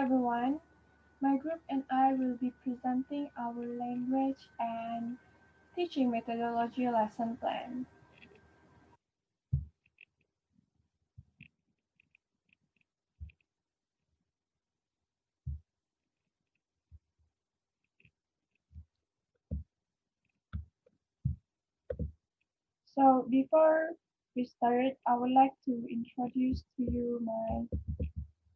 everyone. My group and I will be presenting our language and teaching methodology lesson plan. So before we start, I would like to introduce to you my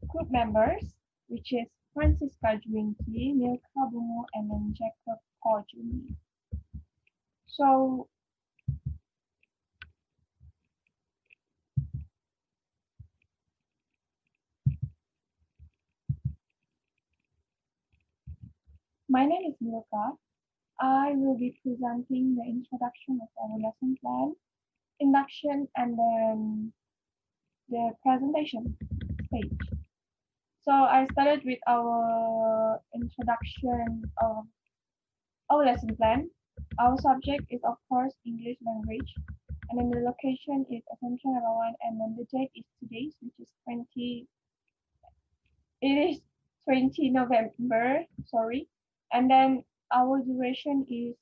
group members, which is Francisca Juinki, Milka Bungo, and then Jacob Kojuni. So my name is Milka. I will be presenting the introduction of our lesson plan, induction, and then the presentation stage. So I started with our introduction of our lesson plan. Our subject is of course English language, and then the location is Assumption number one, and then the date is today's, which is 20. It is 20 November. Sorry, and then our duration is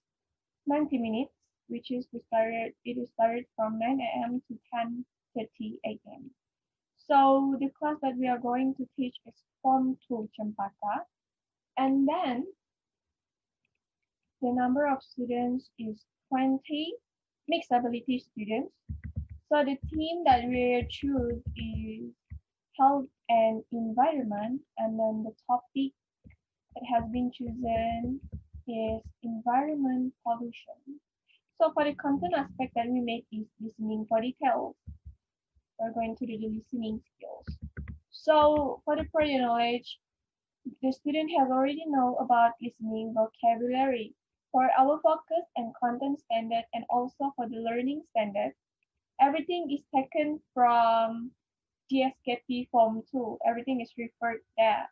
90 minutes, which is we started. It is started from 9 a.m. to 10:30 a.m. So the class that we are going to teach is Form 2 Champaka. And then the number of students is 20 mixed ability students. So the theme that we choose is health and environment. And then the topic that has been chosen is environment pollution. So for the content aspect that we make is listening for details. We're going to do the listening skills. So for the prior knowledge, the student has already know about listening vocabulary. For our focus and content standard and also for the learning standard, everything is taken from DSKP Form 2. Everything is referred there.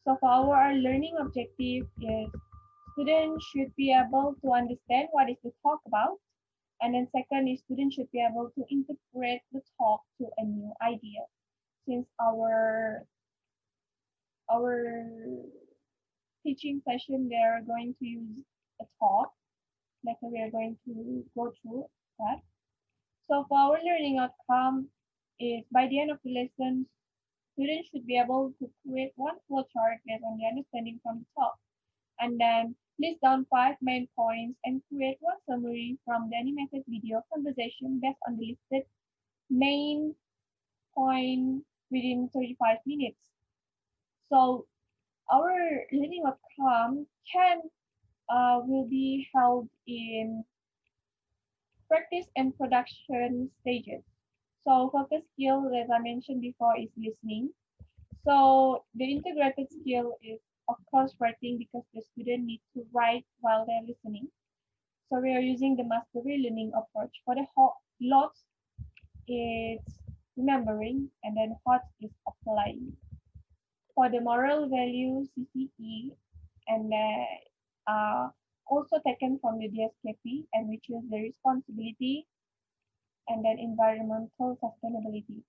So for our learning objective is students should be able to understand what is the talk about. And then second is students should be able to interpret the talk to a new idea. Since our teaching session, they are going to use a talk. Like we are going to go through that. So for our learning outcome is by the end of the lesson, students should be able to create one flowchart based on the understanding from the talk. And then list down 5 main points and create one summary from the animated video conversation based on the listed main point within 35 minutes. So our learning outcome will be held in practice and production stages. So focus skill, as I mentioned before, is listening. So the integrated skill is of course writing because the student needs to write while they're listening. So we are using the mastery learning approach. For the lots, it's remembering, and then hot is applying. For the moral value, CCE, and also taken from the DSKP, and which is the responsibility and then environmental sustainability.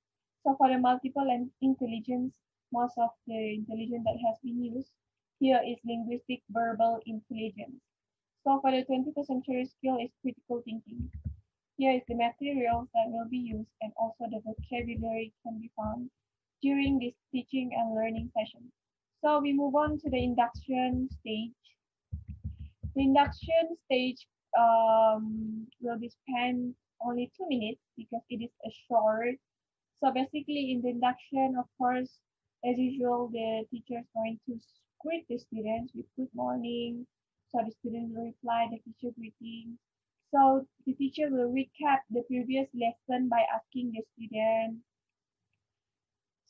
So for the multiple and intelligence, most of the intelligence that has been used here is linguistic verbal intelligence. So for the 21st century skill is critical thinking. Here is the materials that will be used and also the vocabulary can be found during this teaching and learning session. So we move on to the induction stage. The induction stage will be spent only 2 minutes because it is a short. So basically in the induction, of course, as usual, the teacher is going to greet the students with good morning. So the students will reply the teacher greeting. So the teacher will recap the previous lesson by asking the student.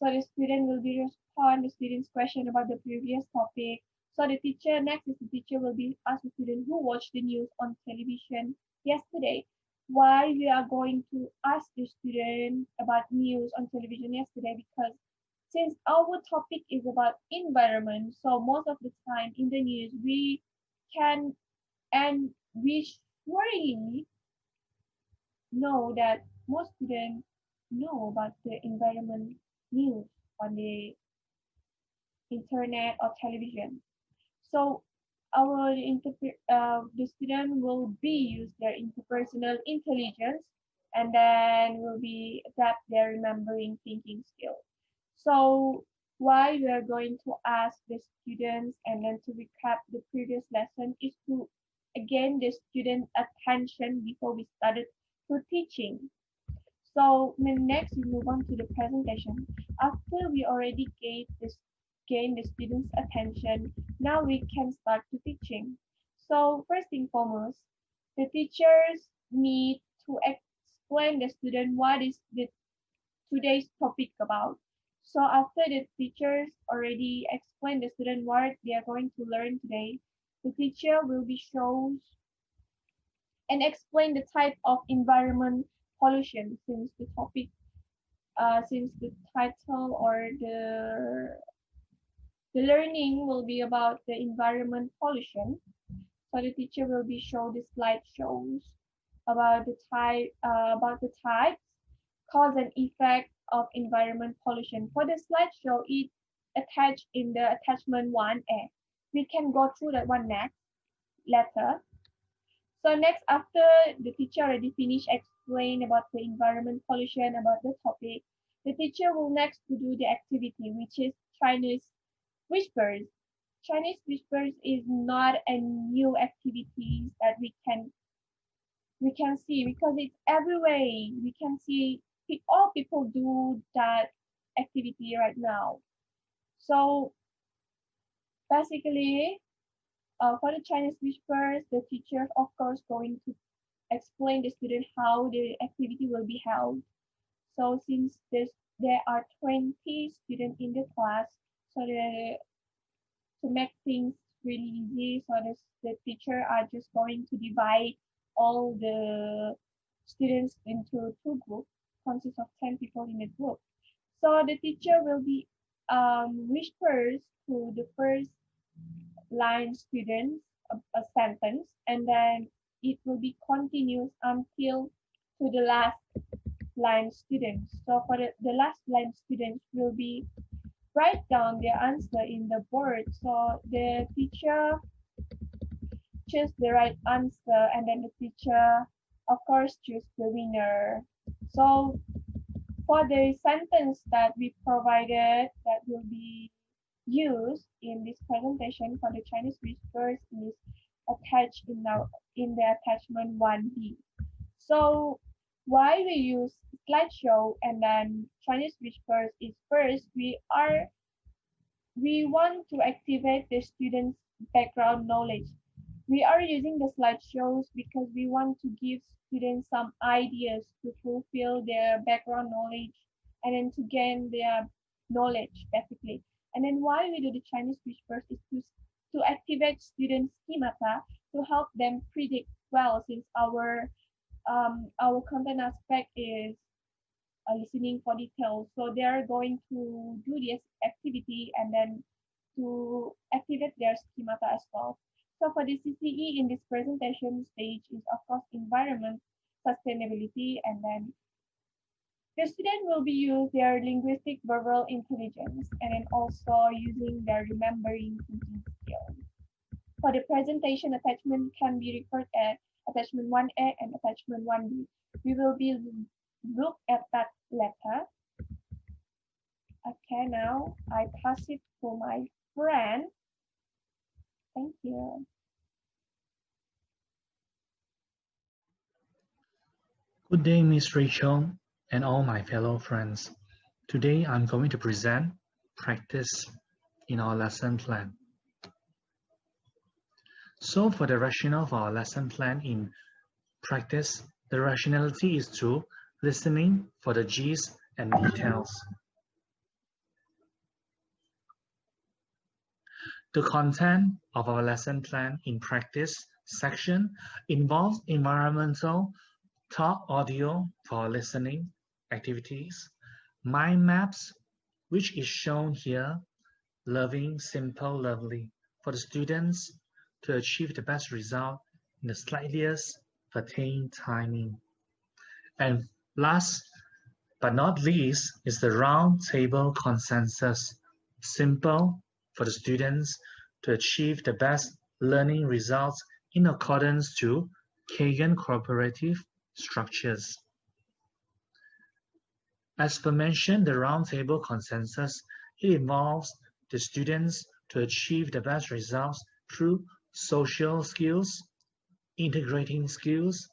So the student will be respond the student's question about the previous topic. So the teacher, next is the teacher will be ask the student who watched the news on television yesterday. Why we are going to ask the student about news on television yesterday? Because since our topic is about environment, so most of the time in the news we can and we surely know that most students know about the environment news on the internet, or television. So the student will be use their interpersonal intelligence, and then will be adapt their remembering thinking skill. So why we are going to ask the students and then to recap the previous lesson is to again the student attention before we started to teaching. So next we move on to the presentation. After we already gain the students' attention, now we can start to teaching. So first thing foremost, the teachers need to explain the student what is the today's topic about. So after the teachers already explain the student what they are going to learn today, the teacher will be shows and explain the type of environment pollution since the title or the learning will be about the environment pollution. So the teacher will be show the slide shows about the types, cause and effect of environment pollution. For the slideshow, it attached in the attachment 1A. We can go through that one next later. So next, after the teacher already finished explain about the environment pollution, about the topic, the teacher will next to do the activity, which is Chinese whispers. Chinese whispers is not a new activity that we can see because it's everywhere. We can see all people do that activity right now. So basically, for the Chinese whispers, the teacher of course going to explain the student how the activity will be held. So since there are 20 students in the class, so to make things really easy, so the teacher are just going to divide all the students into two groups, consists of 10 people in a group. So the teacher will be whispers to the first line students a sentence, and then it will be continuous until to the last line students. So for the last line students will be write down their answer in the board. So the teacher choose the right answer, and then the teacher of course choose the winner. So for the sentence that we provided that will be used in this presentation for the Chinese whispers is attached in the attachment 1B. So why we use slideshow and then Chinese whispers is first we want to activate the students' background knowledge. We are using the slideshows because we want to give students some ideas to fulfill their background knowledge and then to gain their knowledge basically. And then why we do the Chinese whispers is to activate students' schemata to help them predict well, since our content aspect is listening for details. So they are going to do this activity and then to activate their schemata as well. So for the CCE in this presentation stage is of course environment, sustainability, and then the student will be using their linguistic verbal intelligence and then also using their remembering thinking skills. For the presentation attachment can be referred as attachment 1A and attachment 1B. We will be look at that later. Okay, now I pass it to my friend. Thank you. Good day, Miss Rachel and all my fellow friends. Today I'm going to present practice in our lesson plan. So for the rationale of our lesson plan in practice, the rationality is to listening for the gist and details. The content of our lesson plan in practice section involves environmental talk audio for listening activities, mind maps, which is shown here, loving, simple, lovely, for the students to achieve the best result in the slightest pertained timing. And last but not least is the round table consensus, simple, for the students to achieve the best learning results in accordance to Kagan cooperative structures. As per mentioned, the roundtable consensus, it involves the students to achieve the best results through social skills, integrating skills,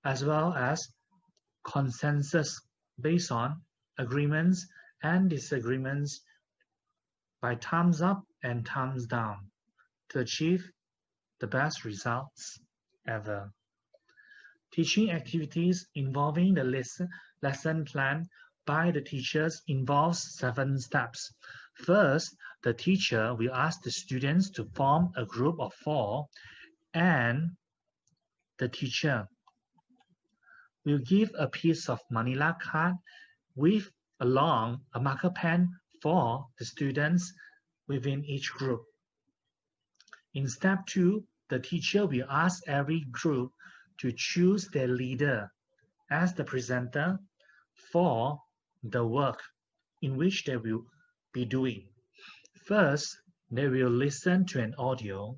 as well as consensus based on agreements and disagreements by thumbs up and thumbs down to achieve the best results ever. Teaching activities involving the lesson plan by the teachers involves 7 steps. First, the teacher will ask the students to form a group of 4, and the teacher will give a piece of manila card with along a marker pen for the students within each group. In step 2, the teacher will ask every group to choose their leader as the presenter for the work in which they will be doing. First, they will listen to an audio.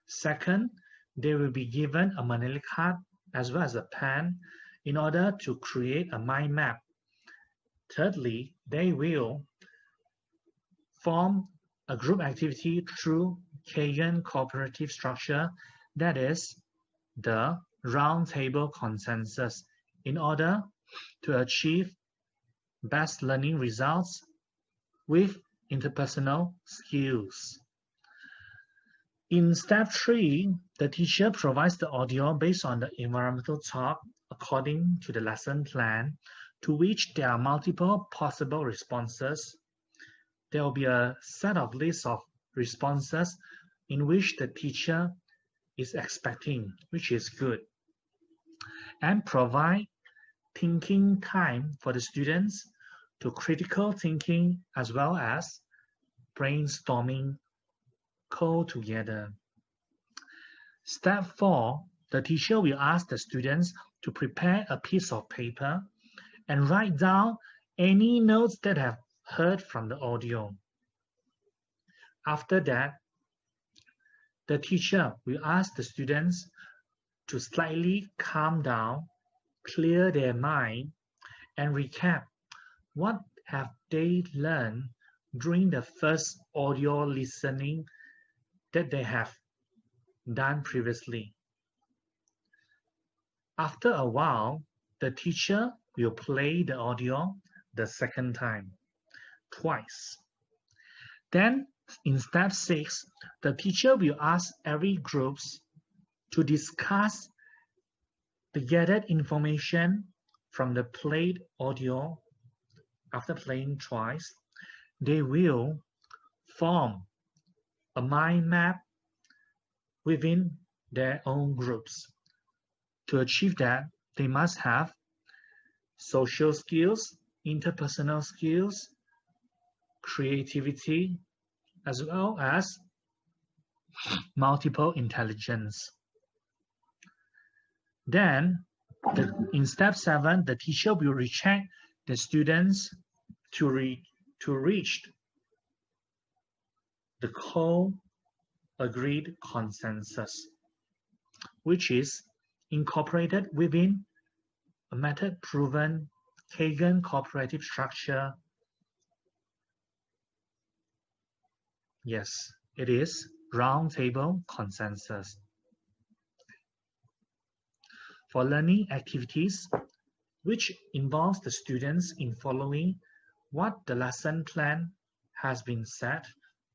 Second, they will be given a manila card as well as a pen in order to create a mind map. Thirdly, they will form a group activity through Kagan cooperative structure, that is, the roundtable consensus, in order to achieve best learning results with interpersonal skills. In step 3, the teacher provides the audio based on the environmental talk according to the lesson plan, to which there are multiple possible responses. There will be a set of lists of responses in which the teacher is expecting, which is good, and provide thinking time for the students to critical thinking as well as brainstorming together. Step 4, the teacher will ask the students to prepare a piece of paper and write down any notes that have heard from the audio. After that, the teacher will ask the students to slightly calm down, clear their mind, and recap what have they learned during the first audio listening that they have done previously. After a while, the teacher will play the audio the second time, twice. Then, in step 6, the teacher will ask every group to discuss the gathered information from the played audio. After playing twice, they will form a mind map within their own groups. To achieve that, they must have social skills, interpersonal skills, creativity, as well as multiple intelligence. Then, in step 7, the teacher will recheck the students to reach the co-agreed consensus, which is incorporated within a method-proven Kagan cooperative structure. Yes, it is roundtable consensus. For learning activities, which involves the students in following what the lesson plan has been set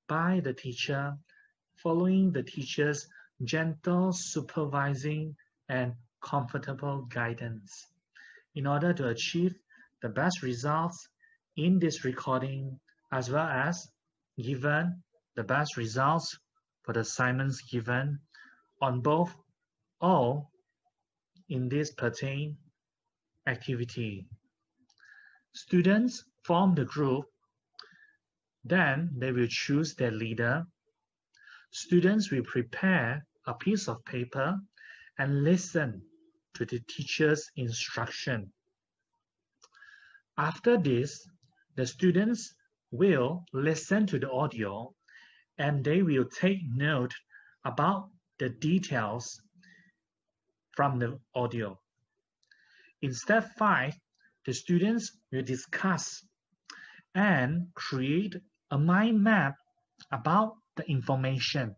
by the teacher, following the teacher's gentle supervising and comfortable guidance, in order to achieve the best results in this recording, as well as given the best results for the assignments given on both all in this pertain activity. Students form the group, then they will choose their leader. Students will prepare a piece of paper and listen to the teacher's instruction. After this, the students will listen to the audio and they will take note about the details from the audio. In step 5, the students will discuss and create a mind map about the information.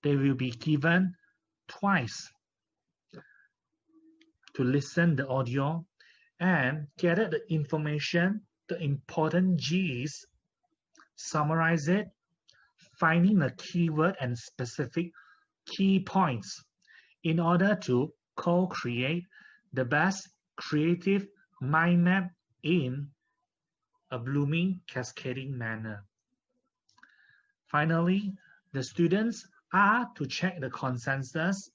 They will be given twice to listen the audio and gather the information, the important G's, summarize it, finding the keyword and specific key points in order to co-create the best creative mind map in a blooming, cascading manner. Finally, the students are to check the consensus,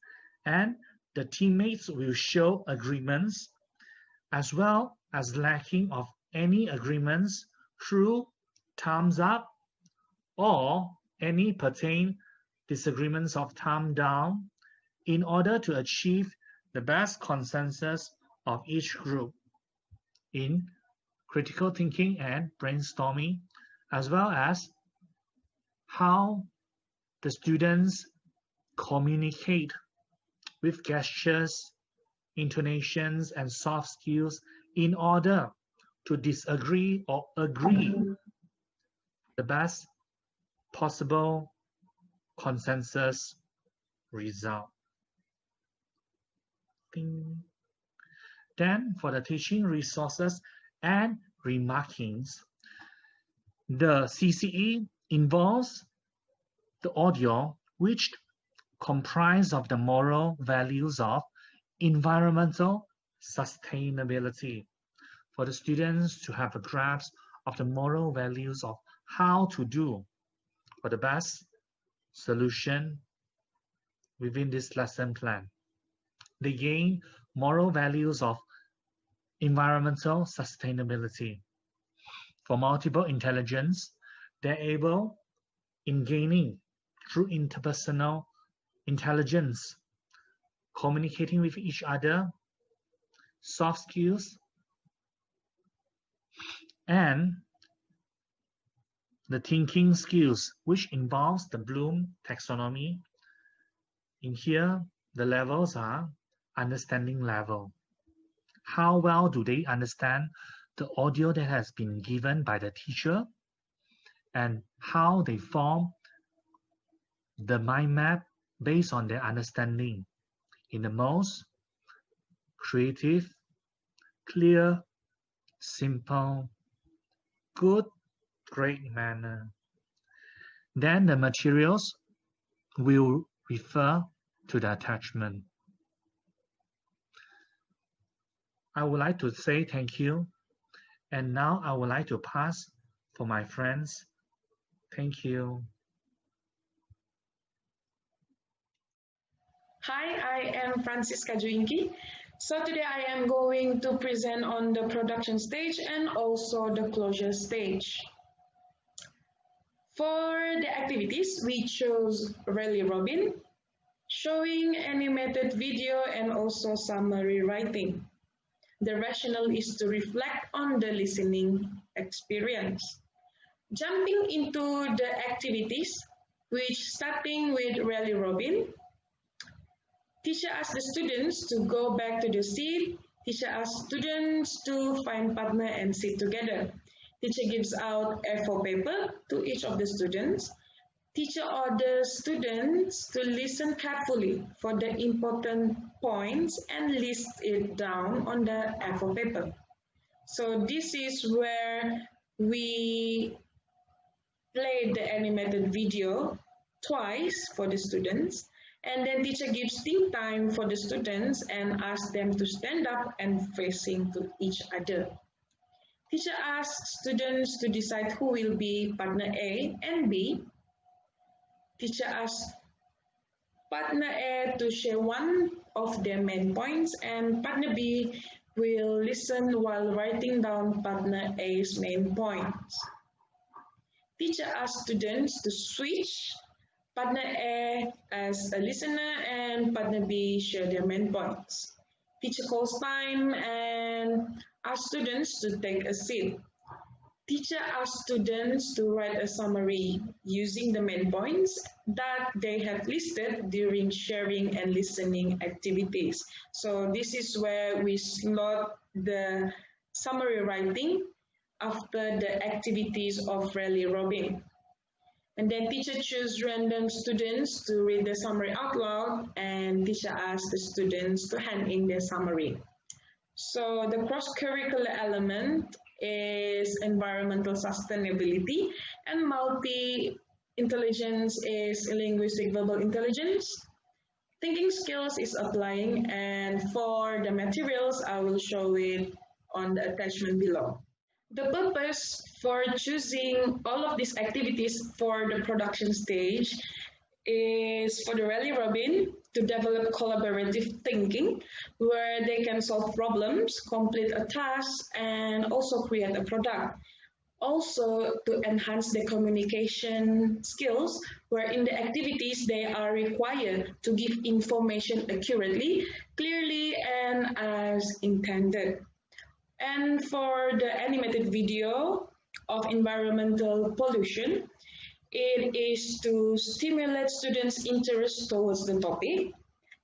and the teammates will show agreements as well as lacking of any agreements through thumbs up or any pertain disagreements of thumb down in order to achieve the best consensus of each group in critical thinking and brainstorming, as well as how the students communicate with gestures, intonations, and soft skills in order to disagree or agree the best possible consensus result. Then for the teaching resources and remarkings, the CCE involves the audio which comprise of the moral values of environmental sustainability for the students to have a grasp of the moral values of how to do for the best solution within this lesson plan. They gain moral values of environmental sustainability. For multiple intelligence, they're able in gaining through interpersonal intelligence, communicating with each other, soft skills, and the thinking skills, which involves the Bloom taxonomy. In here, the levels are understanding level. How well do they understand the audio that has been given by the teacher, and how they form the mind map based on their understanding in the most creative, clear, simple, good, great manner. Then the materials will refer to the attachment. I would like to say thank you, and now I would like to pass for my friends. Thank you. Hi, I am Francisca Juinki. So today I am going to present on the production stage and also the closure stage. For the activities, we chose Rally Robin, showing animated video and also summary writing. The rationale is to reflect on the listening experience. Jumping into the activities, which starting with Rally Robin, teacher asks the students to go back to the seat. Teacher asks students to find partner and sit together. Teacher gives out A4 paper to each of the students. Teacher orders students to listen carefully for the important points and list it down on the A4 paper. So this is where we play the animated video twice for the students, and then teacher gives think time for the students and asks them to stand up and facing to each other. Teacher asks students to decide who will be partner A and B. Teacher asks partner A to share one of their main points, and partner B will listen while writing down partner A's main points. Teacher asks students to switch partner A as a listener and partner B share their main points. Teacher calls time and asks students to take a seat. Teacher asks students to write a summary using the main points that they have listed during sharing and listening activities. So this is where we slot the summary writing after the activities of rally robin. And then teacher choose random students to read the summary out loud, and teacher asks the students to hand in their summary. So the cross-curricular element is environmental sustainability, and multi-intelligence is linguistic verbal intelligence. Thinking skills is applying, and for the materials, I will show it on the attachment below. The purpose for choosing all of these activities for the production stage is for the rally robin to develop collaborative thinking where they can solve problems, complete a task, and also create a product. Also to enhance their communication skills where in the activities they are required to give information accurately, clearly, and as intended. And for the animated video of environmental pollution, it is to stimulate students' interest towards the topic,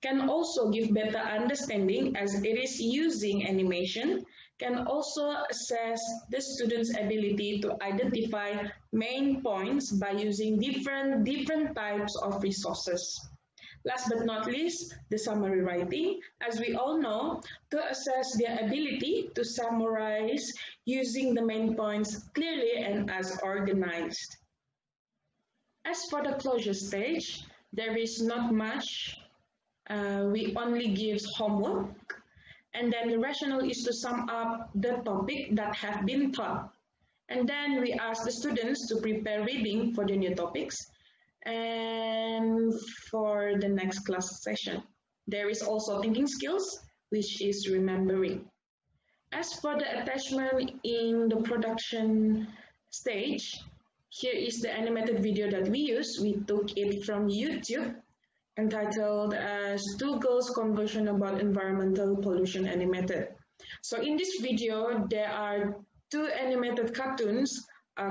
can also give better understanding as it is using animation, can also assess the students' ability to identify main points by using different types of resources. Last but not least, the summary writing. As we all know, to assess their ability to summarize using the main points clearly and as organized. As for the closure stage, there is not much. We only give homework, and then the rationale is to sum up the topic that have been taught. And then we ask the students to prepare reading for the new topics and for the next class session. There is also thinking skills, which is remembering. As for the attachment in the production stage, here is the animated video that we use. We took it from YouTube, entitled as Two Girls Conversation About Environmental Pollution Animated. So in this video, there are two animated cartoons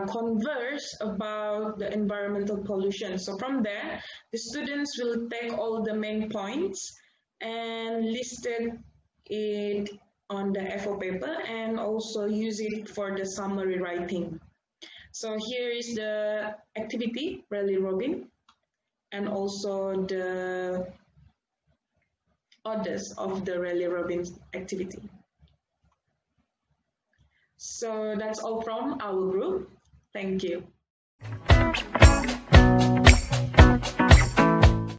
converse about the environmental pollution. So from there, the students will take all the main points and listed it on the A4 paper and also use it for the summary writing. So here is the activity, rally robin, and also the orders of the rally robin activity. So that's all from our group. Thank you.